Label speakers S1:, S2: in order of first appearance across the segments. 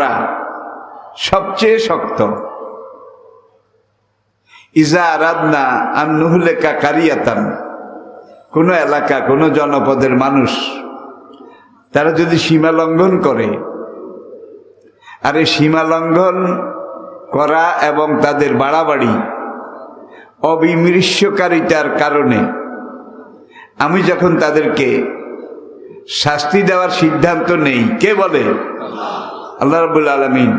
S1: করা সবচেয়ে শক্ত। ইজা আরাদনা আন নুহলিকা কারিয়াতান, কোন এলাকা কোন জনপদের মানুষ তারা যদি সীমা লঙ্ঘন করে, আর এই সীমা লঙ্ঘন করা এবং তাদের বাড়াবাড়ি অবিমৃষ্যকারিতার কারণে আমি যখন তাদেরকে শাস্তি দেওয়ার সিদ্ধান্ত নেই, কে বলে? আল্লাহ রাব্বুল আলামিন।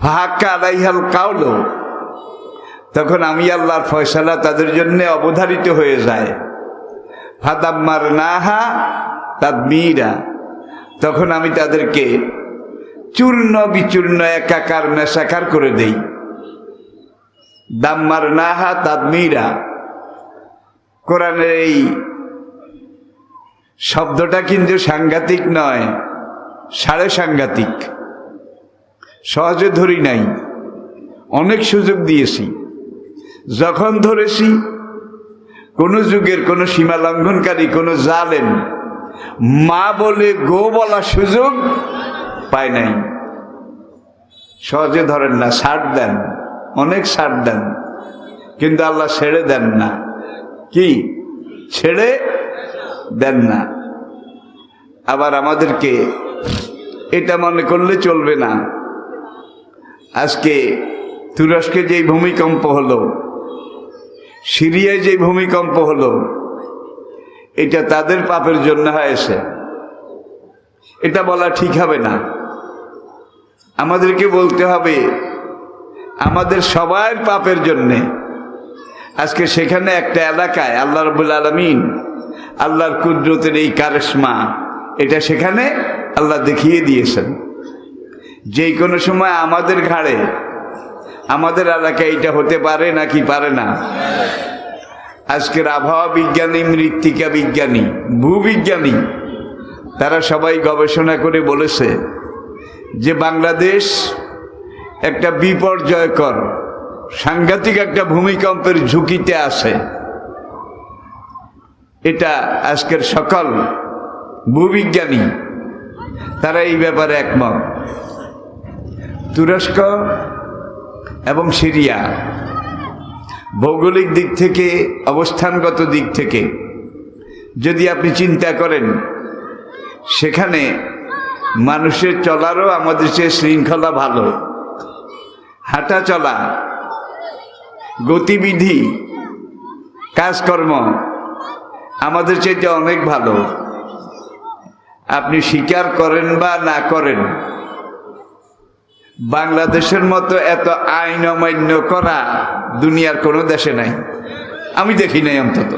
S1: ফাহাক্কা আলাইহাল কাউল, তখন আমি আল্লাহর ফয়সালা তাদের জন্য অবধারিত হয়ে যায়। ফাদাম্মারনাহা তাদমীরা, তখন আমি তাদেরকে চূর্ণ বিচূর্ণ একাকার মেশাকার করে দেই। দাম্মারনাহা তাদমীরা, কোরআনের এই শব্দটা কিন্তু সাংঘাতিক নয়, সাড়ে সাংঘাতিক। সহজে ধরি নাই, অনেক সুযোগ দিয়েছি। যখন ধরেছি কোন যুগের কোন সীমা লঙ্ঘনকারী কোন জালেম মা বলে গো বলার সুযোগ পায় নাই। সহজে ধরেন না, ছাড় দেন, অনেক ছাড় দেন, কিন্তু আল্লাহ ছেড়ে দেন না। কি ছেড়ে দেন না? আবার আমাদেরকে এটা মনে করলে চলবে না। আজকে তুরস্কে যেই ভূমিকম্প হলো, সিরিয়ায় যেই ভূমিকম্প হলো, এটা তাদের পাপের জন্য হয়েছে, এটা বলা ঠিক হবে না। আমাদেরকে বলতে হবে আমাদের সবার পাপের জন্যে। আজকে সেখানে একটা এলাকায় আল্লাহ রাব্বুল আলামিন আল্লাহর কুদরতের এই কারিশমা এটা সেখানে আল্লাহ দেখিয়ে দিয়েছেন। যেই কোনো সময় আমাদের ঘাড়ে আমাদের এলাকায় এটা হতে পারে নাকি পারে না? আজকের আবহাওয়া বিজ্ঞানী, মৃত্তিকা বিজ্ঞানী, ভূবিজ্ঞানী তারা সবাই গবেষণা করে বলেছে যে বাংলাদেশ একটা বিপর্যয়কর সাংঘাতিক একটা ভূমিকম্পের ঝুঁকিতে আছে। এটা আজকের সকল ভূবিজ্ঞানী তারা এই ব্যাপারে একমত। তুরস্ক এবং সিরিয়া ভৌগোলিক দিক থেকে, অবস্থানগত দিক থেকে যদি আপনি চিন্তা করেন, সেখানে মানুষের চলারও আমাদের চেয়ে শৃঙ্খলা ভালো, হাঁটা চলা, গতিবিধি, কাজকর্ম আমাদের চাইতে অনেক ভালো। আপনি স্বীকার করেন বা না করেন, বাংলাদেশের মতো এত আইন অমান্য করা দুনিয়ার কোনো দেশে নাই, আমি দেখি নাই অন্তত।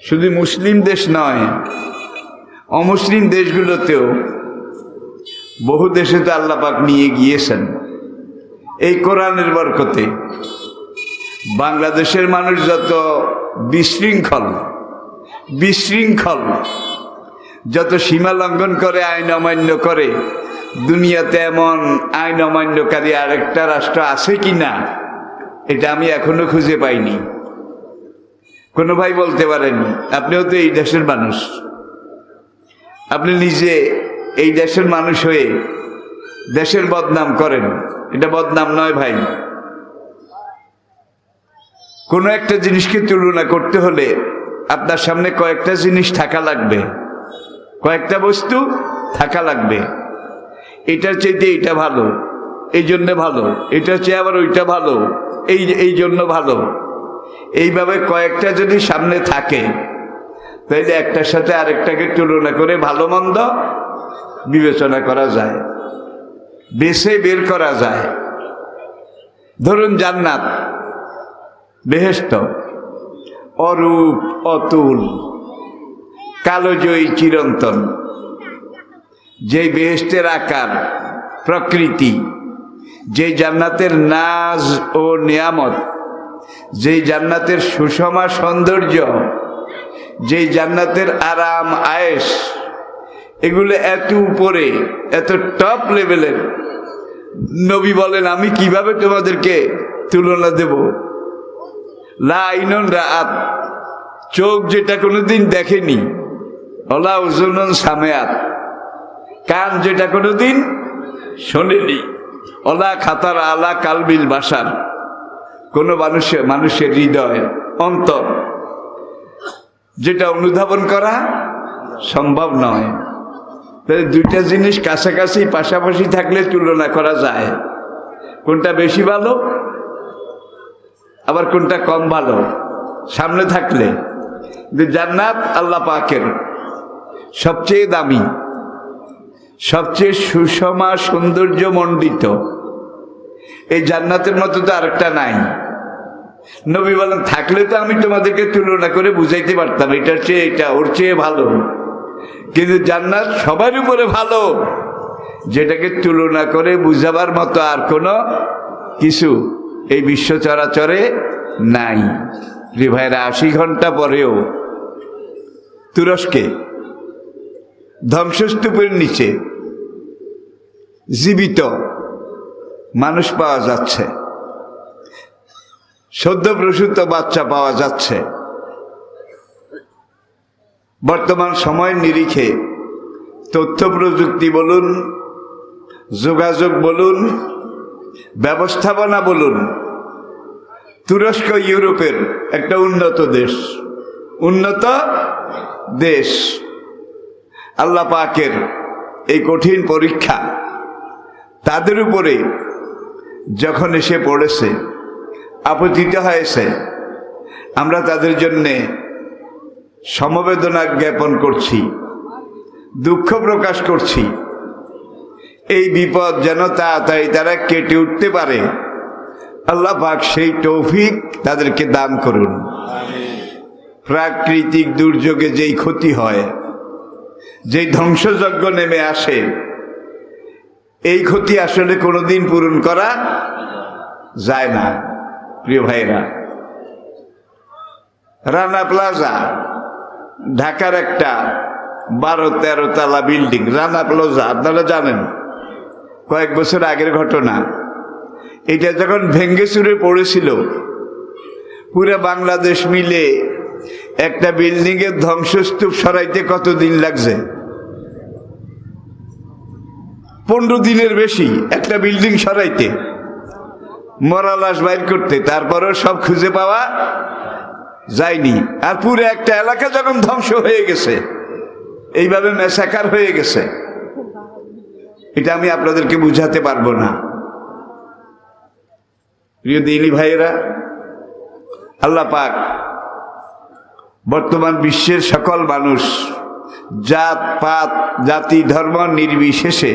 S1: শুধু মুসলিম দেশ নয়, অমুসলিম দেশগুলোতেও বহু দেশে তো আল্লাহ পাক নিয়ে গিয়েছেন এই কোরআনের বরকতে। বাংলাদেশের মানুষ যত বিশৃঙ্খল, যত সীমা লঙ্ঘন করে, আইন অমান্য করে, দুনিয়াতে এমন আইন অমান্যকারী আরেকটা রাষ্ট্র আছে কি না এটা আমি এখনো খুঁজে পাইনি। কোনো ভাই বলতে পারেন, আপনিও তো এই দেশের মানুষ, আপনি নিজে এই দেশের মানুষ হয়ে দেশের বদনাম করেন, এটা বদনাম নয় ভাই। কোনো একটা জিনিসকে তুলনা করতে হলে আপনার সামনে কয়েকটা জিনিস থাকা লাগবে, কয়েকটা বস্তু থাকা লাগবে। এটার চাইতে এটা ভালো, এই জন্য ভালো, এটার চেয়ে আবার ওইটা ভালো, এই জন্য ভালো। এইভাবে কয়েকটা যদি সামনে থাকে, তাইলে একটার সাথে আরেকটাকে তুলনা করে ভালো মন্দ বিবেচনা করা যায়, বেছে বের করা যায়। ধরুন জান্নাত, বেহেশত, অরূপ অতুল, কালোজয়ী চিরন্তন, যেই বেহেশতের আকার, প্রকৃতি, যেই জান্নাতের নাজ ও নিয়ামত, যেই জান্নাতের সুষমা সৌন্দর্য, যেই জান্নাতের আরাম আয়েশ, এগুলো এত উপরে, এত টপ লেভেলের। নবী বলেন, আমি কিভাবে তোমাদেরকে তুলনা দেব? লা আইনুন রাআত, চোখ যেটা কোনোদিন দেখেনি, ওলা উযুনুন সামিআত, কান যেটা কোনোদিন শোনেনি। ওলা খাতার আলা কালবিল বাসার, কোন মানুষের হৃদয় অন্তর যেটা অনুধাবন করা সম্ভব নয়। তাহলে দুইটা জিনিস কাছাকাছি পাশাপাশি থাকলে তুলনা করা যায়, কোনটা বেশি ভালো আবার কোনটা কম ভালো সামনে থাকলে। জান্নাত আল্লাহ পাকের সবচেয়ে দামি, সবচেয়ে সুষমা সৌন্দর্য মণ্ডিত। এই জান্নাতের মতো তো আরেকটা নাই। নবী বলেন থাকলে তো আমি তোমাদেরকে তুলনা করে বুঝাইতে পারতাম, এটার চেয়ে এটা, ওর চেয়ে ভালো। কিন্তু জান্নাত সবার উপরে ভালো, যেটাকে তুলনা করে বুঝাবার মতো আর কোনো কিছু এই বিশ্ব চরাচরে নাই। রে ভাইরা, 80 ঘন্টা পরেও তুরস্কে ধ্বংসস্তূপের নিচে জীবিত মানুষ পাওয়া যাচ্ছে, সদ্য প্রসূত বাচ্চা পাওয়া যাচ্ছে। বর্তমান সময়ের নিরিখে তথ্য প্রযুক্তি বলুন, যোগাযোগ বলুন, ব্যবস্থাপনা বলুন, তুরস্ক ইউরোপের একটা উন্নত দেশ। আল্লাহ পাকের এই কঠিন পরীক্ষা তাদের উপরে যখন এসে পড়েছে, আপতিত হয়েছে, আমরা তাদের জন্যে সমবেদনা জ্ঞাপন করছি, দুঃখ প্রকাশ করছি। এই বিপদ যেন তাড়াতাড়ি তারা কেটে উঠতে পারে, আল্লাহ পাক সেই তৌফিক তাদেরকে দান করুন। প্রাকৃতিক দুর্যোগে যেই ক্ষতি হয়, যেই ধ্বংসযজ্ঞ নেমে আসে, এই ক্ষতি আসলে কোনোদিন পূরণ করা যায় না। প্রিয় ভাইরা, রানা প্লাজা ঢাকার একটা 12-13 তলা বিল্ডিং, রানা প্লাজা, আপনারা জানেন, কয়েক বছর আগের ঘটনা। এটা যখন ভেঙ্গে চুরে পড়েছিল, পুরো বাংলাদেশ মিলে একটা বিল্ডিং এর ধ্বংসস্তূপ সরাইতে কতদিন লাগছে? 15 দিনের বেশি একটা বিল্ডিং সরাইতে, মরা লাশ বাইর করতে, তারপরও সব খুঁজে পাওয়া যায়নি। আর পুরো একটা এলাকা যখন ধ্বংস হয়ে গেছে, এইভাবে ম্যাসাকার হয়ে গেছে, এটা আমি আপনাদেরকে বুঝাতে পারবো না। প্রিয় দিনী ভাইয়েরা, আল্লাহ পাক বর্তমান বিশ্বের সকল মানুষ, জাত পাত জাতি ধর্ম নির্বিশেষে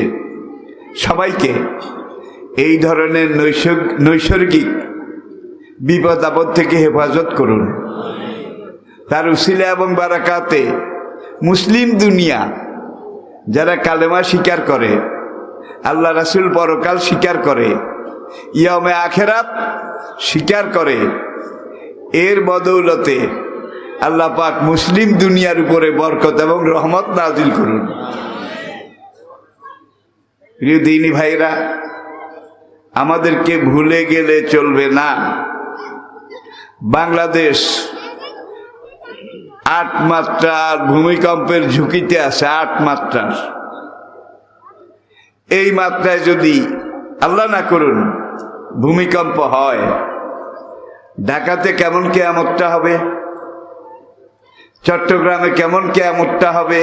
S1: সবাইকে এই ধরনের নৈসর্গিক বিপদ আপদ থেকে হেফাজত করুন। তার উসিলা এবং বারাকাতে মুসলিম দুনিয়া যারা কালেমা স্বীকার করে, আল্লাহ রাসূল পরকাল স্বীকার করে, ইয়ামে আখেরাত স্বীকার করে, এর বদৌলতে আল্লাহ পাক মুসলিম দুনিয়ার উপরে বরকত এবং রহমত নাজিল করুন। প্রিয় দিনী ভাইরা, আমাদেরকে ভুলে গেলে চলবে না। বাংলাদেশ 8 মাত্রার ভূমিকম্পের ঝুঁকিতে আছে, 8 মাত্রার। এই মাত্রায় যদি আল্লাহ না করুন ভূমিকম্প হয়, ঢাকাতে কেমন কিয়ামতটা হবে, চট্টগ্রামে কেমন কিয়ামতটা হবে।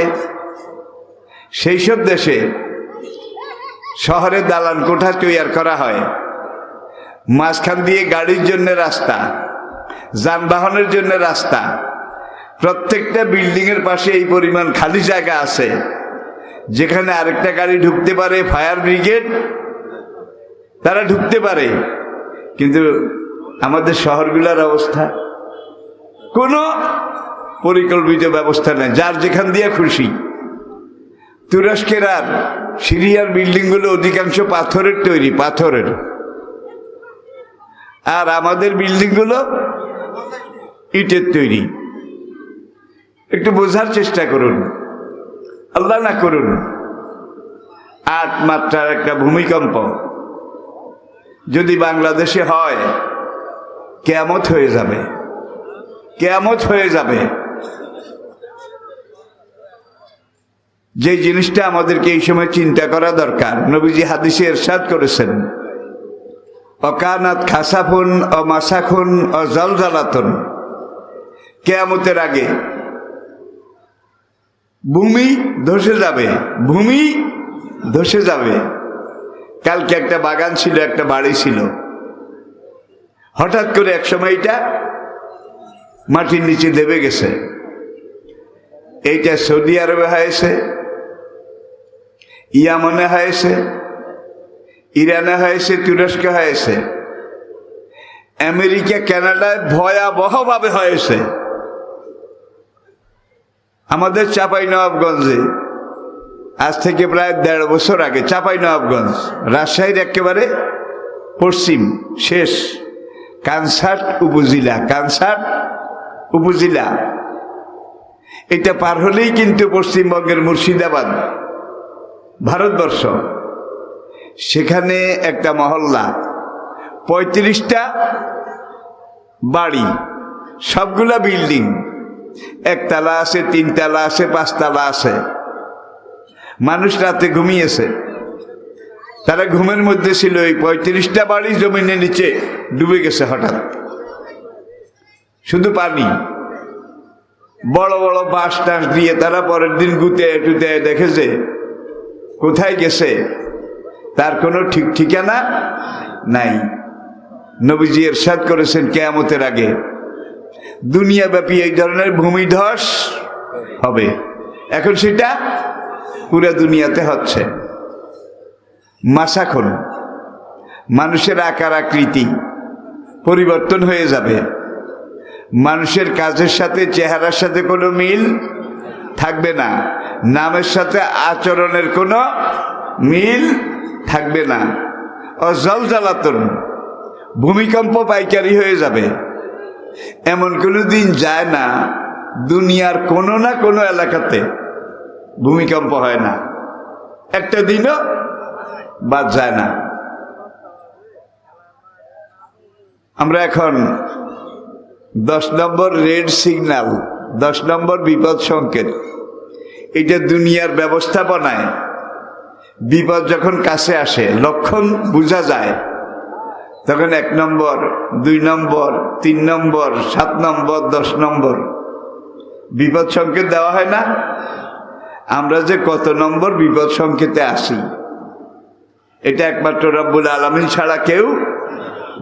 S1: সেই সব দেশে শহরে দালান কোঠা তৈরি করা হয়, মাঝখান দিয়ে গাড়ির জন্য রাস্তা, যানবাহনের জন্য রাস্তা, প্রত্যেকটা বিল্ডিং এর পাশে এই পরিমাণ খালি জায়গা আছে যেখানে আরেকটা গাড়ি ঢুকতে পারে, ফায়ার ব্রিগেড তারা ঢুকতে পারে। কিন্তু আমাদের শহরগুলোর অবস্থা, কোনো পরিকল্পিত ব্যবস্থা নেই, যার যেখান দিয়ে খুশি। তুরস্কের আর সিরিয়ার বিল্ডিং গুলো অধিকাংশ পাথরের তৈরি, পাথরের। আর আমাদের বিল্ডিং গুলো ইটের তৈরি। একটু বোঝার চেষ্টা করুন। আল্লাহ না করুন 8 মাত্রার একটা ভূমিকম্প যদি বাংলাদেশে হয়, কিয়ামত হয়ে যাবে, কিয়ামত হয়ে যাবে। যে জিনিসটা আমাদেরকে এই সময় চিন্তা করা দরকার, নবীজি হাদিসে ইরশাদ করেছেন, অকানাত খাসাফুন ও মাসাখুন ও জলজালাতুন, কিয়ামতের আগে ভূমি ধসে যাবে, ভূমি ধসে যাবে। কালকে একটা বাগান ছিল, একটা বাড়ি ছিল, হঠাৎ করে এক সময় এটা মাটির নিচে দেবে গেছে। এইটা সৌদি আরবে হয়েছে, ইয়ামনে হয়েছে, ইরানে হয়েছে, তুরস্কে হয়েছে, আমেরিকা কানাডায় ভয়াবহভাবে হয়েছে। আমাদের চাঁপাইনবাবগঞ্জে আজ থেকে প্রায় 1.5 বছর আগে, চাঁপাইনবাবগঞ্জ রাজশাহীর একেবারে পশ্চিম শেষ কানসাট উপজেলা, কানসাট উপজেলা, এটা পার হলেই কিন্তু পশ্চিমবঙ্গের মুর্শিদাবাদ, ভারতবর্ষ। সেখানে একটা মহল্লা, 35টা বাড়ি, সবগুলা বিল্ডিং, 1 তলা আছে, 3 তলা আছে, 5 তলা আছে। মানুষ রাতে ঘুমিয়েছে, তারা ঘুমের মধ্যে ছিল। এই 35টা বাড়ি জমিনের নিচে ডুবে গেছে হঠাৎ, শুধু পানি। বড় বড় বাঁশ টাস দিয়ে তারা পরের দিন গুতে টুতে দেখে যে কোথায় গেছে তার কোনো ঠিক ঠিকানা নাই। নবীজি ইরশাদ করেছেন কিয়ামতের আগে দুনিয়াব্যাপী এই ধরনের ভূমিধস হবে। এখন সেটা পুরো দুনিয়াতে হচ্ছে। মাসাখন, মানুষের আকার আকৃতি পরিবর্তন হয়ে যাবে, মানুষের কাজের সাথে চেহারার সাথে কোনো মিল থাকবে না, নামের সাথে আচরণের কোনো মিল থাকবে না। অজলজালাতুন, ভূমিকম্প পাইকারি হয়ে যাবে। এমন কোনো দিন যায় না দুনিয়ার কোনো না কোনো এলাকাতে ভূমিকম্প হয় না, একটা দিনও বাদ যায় না। আমরা এখন 10 নম্বর রেড সিগন্যাল, 10 নম্বর বিপদ সংকেত, এটা দুনিয়ার ব্যবস্থাপনায় বিপদ যখন কাছে আসে, লক্ষণ বোঝা যায়, তখন 1 নম্বর, 2 নম্বর, 3 নম্বর, 7 নম্বর, 10 নম্বর বিপদ সংকেত দেওয়া হয় না। আমরা যে কত নম্বর বিপদ সংকেতে আসি এটা একমাত্র রব্বুল আলামিন ছাড়া কেউ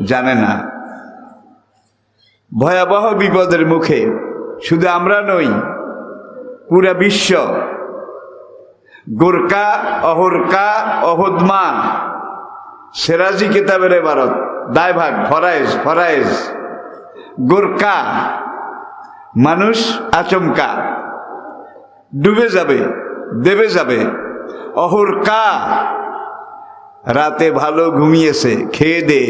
S1: জানে না। ভয়াবহ বিপদের মুখে শুধু আমরা নই, পুরা বিশ্ব। গোরকা, অহরকা, অহদমা, সেরাজি কিতাবের ইবারত, দায়ভাগ, ফরায়েজ। গোরকা মানুষ আচমকা ডুবে যাবে, দেবে যাবে। অহরকা রাতে ভালো ঘুমিয়েছে, খেয়ে দে,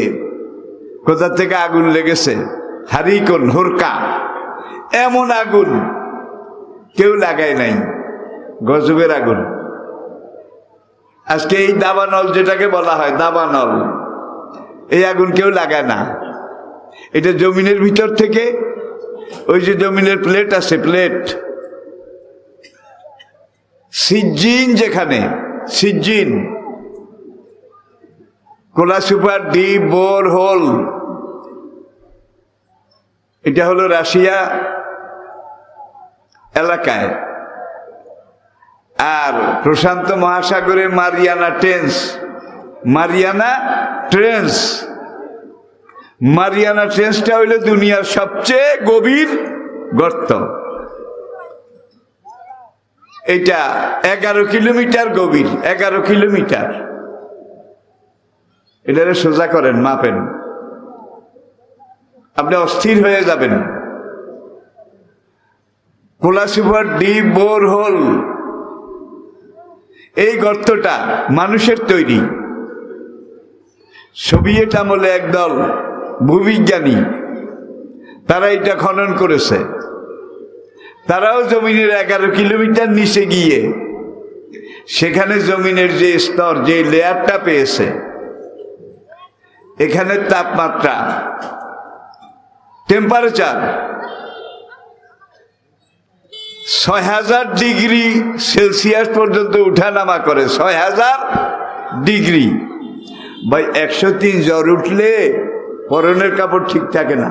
S1: কোথা থেকে আগুন লেগেছে, হারিকন হুরকা, এমন আগুন কেউ লাগায় নাই, গজবের আগুন। আজকে এই দাবানল যেটাকে বলা হয় দাবানল, এই আগুন কেউ লাগায় না। এটা জমিনের ভিতর থেকে, ওই যে জমিনের প্লেট আছে, প্লেট সিজ্জিন, যেখানে সিজ্জিন, Kola super deep bore hole, এটা হলো রাশিয়া এলাকায়। আর প্রশান্ত মহাসাগরে মারিয়ানা ট্রেন্সটা হইল দুনিয়ার সবচেয়ে গভীর গর্ত। এটা 11 কিলোমিটার গভীর, 11 কিলোমিটার। এটারে সোজা করেন, মাপেন, আপনি অস্থির হয়ে যাবেন। Kola super deep bore hole, এই গর্তটা মানুষের তৈরি। সোভিয়েত আমলে একদল ভূবিজ্ঞানী তারা এটা খনন করেছে। তারাও জমিনের 11 কিলোমিটার নিচে গিয়ে সেখানে জমিনের যে স্তর, যে লেয়ারটা পেয়েছে, এখানে তাপমাত্রা, টেম্পারেচার 6000 ডিগ্রি সেলসিয়াস পর্যন্ত উঠানামা করে। 6000 ডিগ্রি ভাই, 103 জ্বর উঠলে পরনের কাপড় ঠিক থাকে না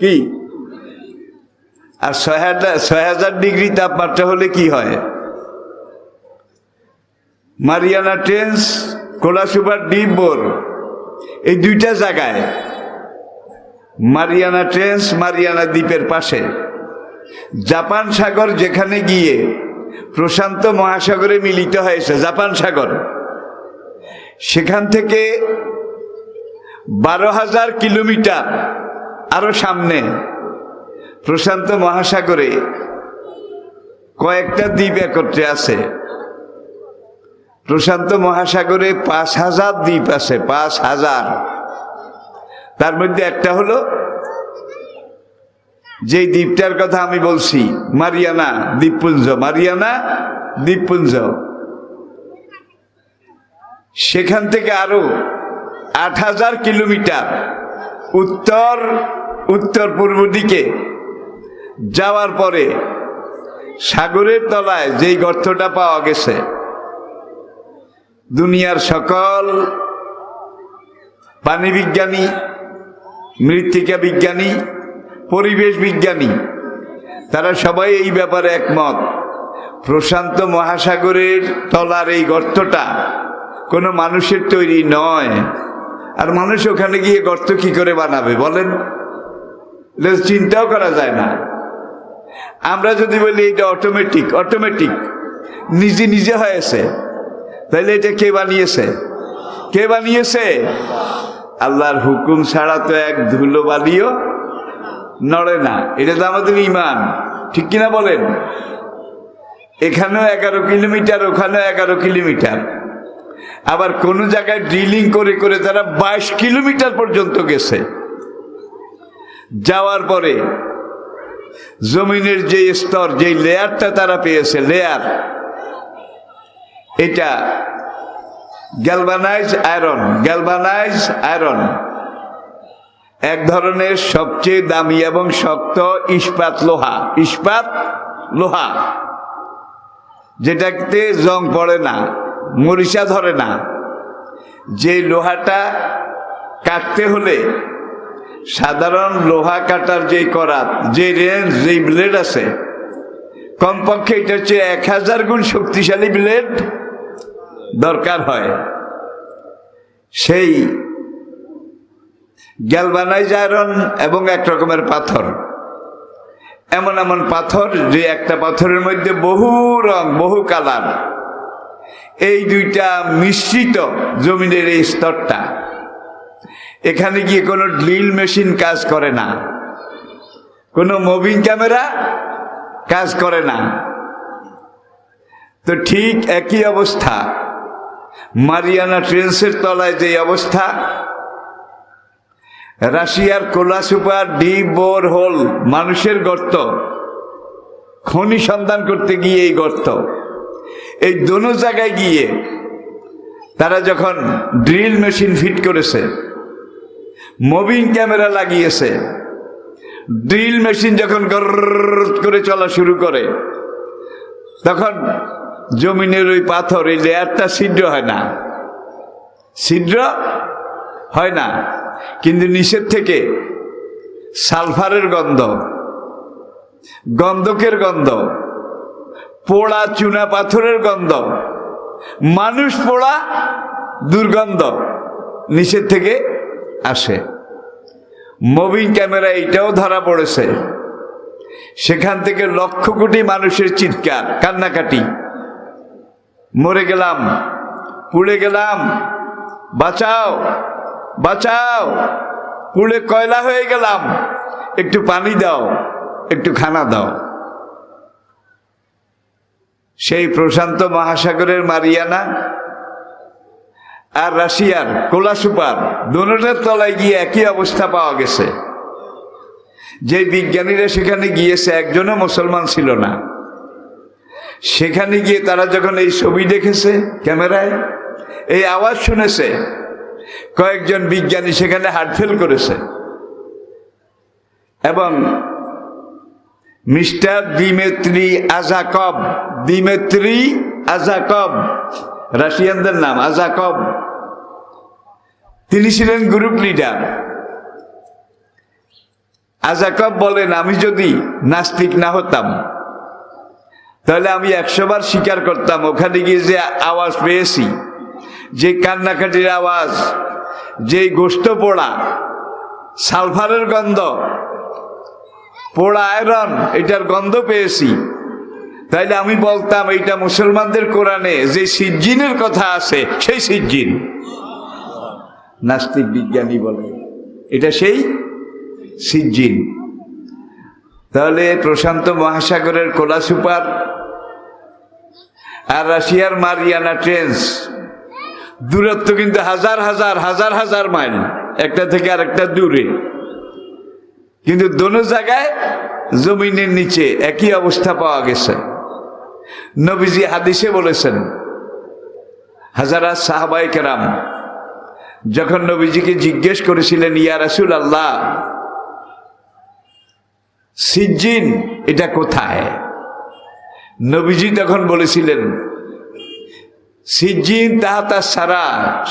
S1: কি? আর 6000 ডিগ্রি তাপমাত্রা হলে কি হয়? Mariana trench, Kola super deep bore, এই দুইটা জায়গায়, মারিয়ানা ট্রেঞ্চ মারিয়ানা দ্বীপের পাশে, জাপান সাগর যেখানে গিয়ে প্রশান্ত মহাসাগরে মিলিত হয়েছে, জাপান সাগর, সেখান থেকে 12,000 কিলোমিটার আরো সামনে প্রশান্ত মহাসাগরে কয়েকটা দ্বীপ একত্রে আছে। প্রশান্ত মহাসাগরে 5,000 দ্বীপ আছে, 5,000। তার মধ্যে একটা হলো যে দ্বীপটার কথা আমি বলছি, মারিয়ানা দ্বীপপুঞ্জ, মারিয়ানা দ্বীপপুঞ্জ। সেখান থেকে আরো 8,000 কিলোমিটার উত্তর পূর্ব দিকে যাওয়ার পরে সাগরের তলায় যেই গর্তটা পাওয়া গেছে, দুনিয়ার সকল পানি বিজ্ঞানী, মৃত্তিকা বিজ্ঞানী, পরিবেশ বিজ্ঞানী, তারা সবাই এই ব্যাপারে একমত, প্রশান্ত মহাসাগরের তলার এই গর্তটা কোনো মানুষের তৈরি নয়। আর মানুষ ওখানে গিয়ে গর্ত কি করে বানাবে বলেন? চিন্তাও করা যায় না। আমরা যদি বলি এটা অটোমেটিক নিজে নিজে হয়েছে, তাহলে এটা কে বানিয়েছে? কে বানিয়েছে? আল্লাহর হুকুম ছাড়া তো এক ধুলো বালিও নড়ে না। এটা তো আমাদের ঈমান, ঠিক কিনা বলেন? এখানেও 11 কিলোমিটার, ওখানেও 11 কিলোমিটার। আবার কোন জায়গায় ড্রিলিং করে করে তারা 22 কিলোমিটার পর্যন্ত গেছে। যাওয়ার পরে জমিনের যে স্তর, যে লেয়ারটা তারা পেয়েছে, লেয়ার, এটা গ্যালভানাইজ আয়রন, এক ধরনের সবচেয়ে দামি এবং শক্ত ইস্পাত লোহা, যেটাতে জং পড়ে না, মরিচা ধরে না। যে লোহাটা কাটতে হলে সাধারণ লোহা কাটার যে করাত, যে রেঞ্জ, যে ব্লেড আছে, কমপক্ষে এটা হচ্ছে 1000 গুণ শক্তিশালী ব্লেড দরকার হয়। সেই গ্যালভানাইজ আয়রন এবং এক রকমের পাথর, এমন পাথর যে একটা পাথরের মধ্যে বহু রং, বহু কালার, এই দুইটা মিশ্রিত জমিনের এই স্তরটা, এখানে গিয়ে কোনো ড্রিল মেশিন কাজ করে না, কোনো মুভিং ক্যামেরা কাজ করে না। তো ঠিক একই অবস্থা মারিয়ানা ট্রেঞ্চের তলায় যে অবস্থা, রাশিয়ার Kola super deep bore hole, মানুষের গর্ত, খনি সন্ধান করতে গিয়ে এই গর্ত, এই দোনো জায়গায় গিয়ে তারা যখন ড্রিল মেশিন ফিট করেছে, মুভিং ক্যামেরা লাগিয়েছে, ড্রিল মেশিন যখন গরর করে চলা শুরু করে, তখন জমিনের ওই পাথর, এই লেয়ারটা ছিদ্র হয় না, কিন্তু নিচের থেকে সালফারের গন্ধ, গন্ধকের গন্ধ, পোড়া চুনা পাথরের গন্ধ, মানুষ পোড়া দুর্গন্ধ নিচের থেকে আসে। মুভিং ক্যামেরা এটাও ধরা পড়েছে। সেখান থেকে লক্ষ কোটি মানুষের চিৎকার, কান্নাকাটি, মরে গেলাম, পুড়ে গেলাম, বাঁচাও বাঁচাও, পুড়ে কয়লা হয়ে গেলাম, একটু পানি দাও, একটু খানা দাও। সেই প্রশান্ত মহাসাগরের মারিয়ানা আর রাশিয়ার কোলা সুপার, দোনোটার তলায় গিয়ে একই অবস্থা পাওয়া গেছে। যে বিজ্ঞানীরা সেখানে গিয়েছে একজনও মুসলমান ছিল না। সেখানে গিয়ে তারা যখন এই ছবি দেখেছে ক্যামেরায়, এই আওয়াজ শুনেছে, কয়েকজন বিজ্ঞানী সেখানে হার্ট ফেল করেছে এবং মিস্টার দিমেত্রি আজাকভ, দিমেত্রি আজাকভ, রাশিয়ানদের নাম আজাকভ। তিনি ছিলেন গ্রুপ লিডার। আজাকভ বলেন, আমি যদি নাস্তিক না হতাম তাহলে আমি 100 বার স্বীকার করতাম ওখানে গিয়ে যে আওয়াজ পেয়েছি, যে কান্নাকাটির আওয়াজ, যে গোশত পোড়া, সালফারের গন্ধ, পোড়া আয়রন, এটার গন্ধ পেয়েছি, তাইলে আমি বলতাম এইটা মুসলমানদের কোরআনে যে সিজ্জিনের কথা আছে সেই সিজ্জিন। নাস্তিক বিজ্ঞানী বলে এটা সেই সিজ্জিন। তাহলে প্রশান্ত মহাসাগরের কোলা সুপার আর রাশিয়ার মারিয়ানা ট্রেঞ্চ দূরত্ব কিন্তু হাজার হাজার হাজার হাজার মাইল একটা থেকে আরেকটা দূরে, কিন্তু দোনো জায়গায় জমিনের নিচে একই অবস্থা পাওয়া গেছে। নবীজি হাদিসে বলেছেন, হাজারা সাহাবায়ে কেরাম যখন নবীজিকে জিজ্ঞেস করেছিলেন, ইয়া রাসূলুল্লাহ, সিজ্জিন এটা কোথায়? নবীজি তখন বলেছিলেন, সিজ্জিন তাহাতা সারা,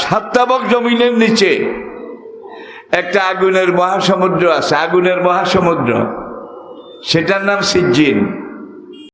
S1: 7 তাবক জমিনের নিচে একটা আগুনের মহাসমুদ্র আছে, আগুনের মহাসমুদ্র, সেটার নাম সিজ্জিন।